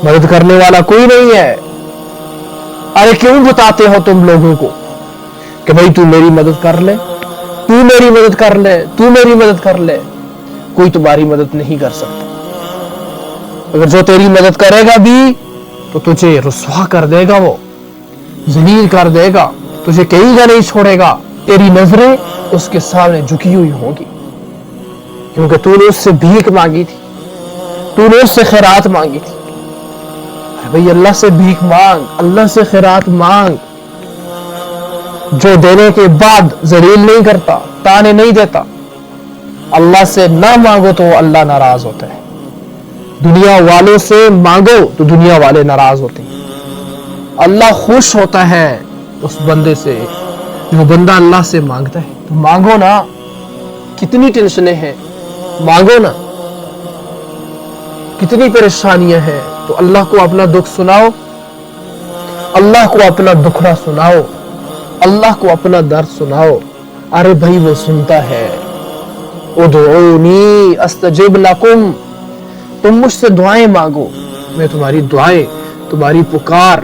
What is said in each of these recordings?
मदद करने वाला कोई नहीं है। अरे क्यों बताते हो तुम लोगों को कि भाई तू मेरी मदद कर ले, तू मेरी मदद कर ले, तू मेरी मदद कर ले। कोई तुम्हारी मदद नहीं कर सकता। अगर जो तेरी मदद करेगा भी तो तुझे रुस्वा कर देगा, वो जलील कर देगा, तुझे कहीं का नहीं छोड़ेगा। तेरी नजरें उसके सामने झुकी हुई होंगी, क्योंकि तूने उससे भीख मांगी थी, तूने उससे खैरात मांगी थी। भाई अल्लाह से भीख मांग, अल्लाह से खैरात मांग, जो देने के बाद जलील नहीं करता, ताने नहीं देता। अल्लाह से ना मांगो तो अल्लाह नाराज होता है। दुनिया वालों से मांगो तो दुनिया वाले नाराज होते हैं। अल्लाह खुश होता है उस बंदे से जो बंदा अल्लाह से मांगता है। तो मांगो ना, कितनी टेंशनें हैं, मांगो ना, कितनी परेशानियां हैं। तो अल्लाह को अपना दुख सुनाओ, अल्लाह को अपना दुखड़ा सुनाओ, अल्लाह को अपना दर्द सुनाओ। अरे भाई वो सुनता है। उदऊनी अस्तजिब लकुम, तुम मुझसे दुआएं मांगो, मैं तुम्हारी दुआएं, तुम्हारी पुकार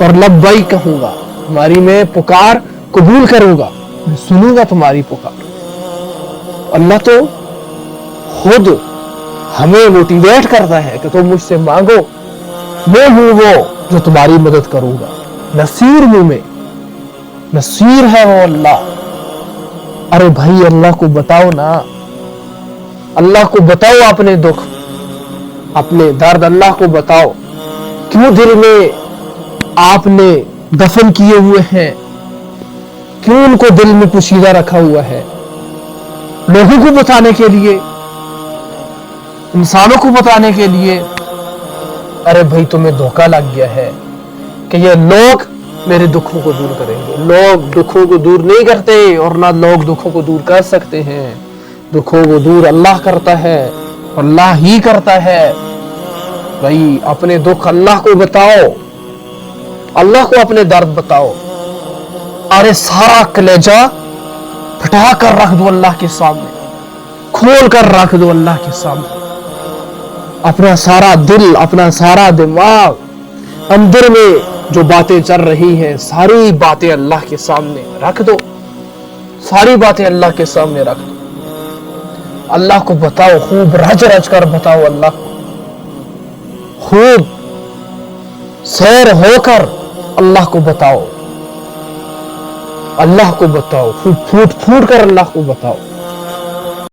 पर लब्बैक कहूंगा, तुम्हारी मैं पुकार कबूल करूंगा, मैं सुनूंगा तुम्हारी पुकार। अल्लाह तो खुद हमें मोटिवेट करता है कि तुम मुझसे मांगो, मैं हूं वो जो तुम्हारी मदद करूंगा। नसीर हूं मैं, नसीर है वो अल्लाह। अरे भाई अल्लाह को बताओ ना, अल्लाह को बताओ अपने दुख, अपने दर्द अल्लाह को बताओ। क्यों दिल में आपने दफन किए हुए हैं, क्यों उनको दिल में पोशीदा रखा हुआ है? लोगों को बताने के लिए, इंसानों को बताने के लिए। अरे भाई तुम्हें धोखा लग गया है कि ये लोग मेरे दुखों को दूर करेंगे। लोग दुखों को दूर नहीं करते और ना लोग दुखों को दूर कर सकते हैं। दुखों को दूर अल्लाह करता है, अल्लाह ही करता है। भाई अपने दुख अल्लाह को बताओ, अल्लाह को अपने दर्द बताओ। अरे सारा कलेजा फटा कर रख दो अल्लाह के सामने, खोल कर रख दो अल्लाह के सामने। अपना सारा दिल, अपना सारा दिमाग, अंदर में जो बातें चल रही हैं, सारी बातें अल्लाह के सामने रख दो, सारी बातें अल्लाह के सामने रख दो। अल्लाह को बताओ, खूब रज रज कर बताओ अल्लाह को, खूब सैर होकर अल्लाह को बताओ, अल्लाह को बताओ, खूब फूट फूट कर अल्लाह को बताओ।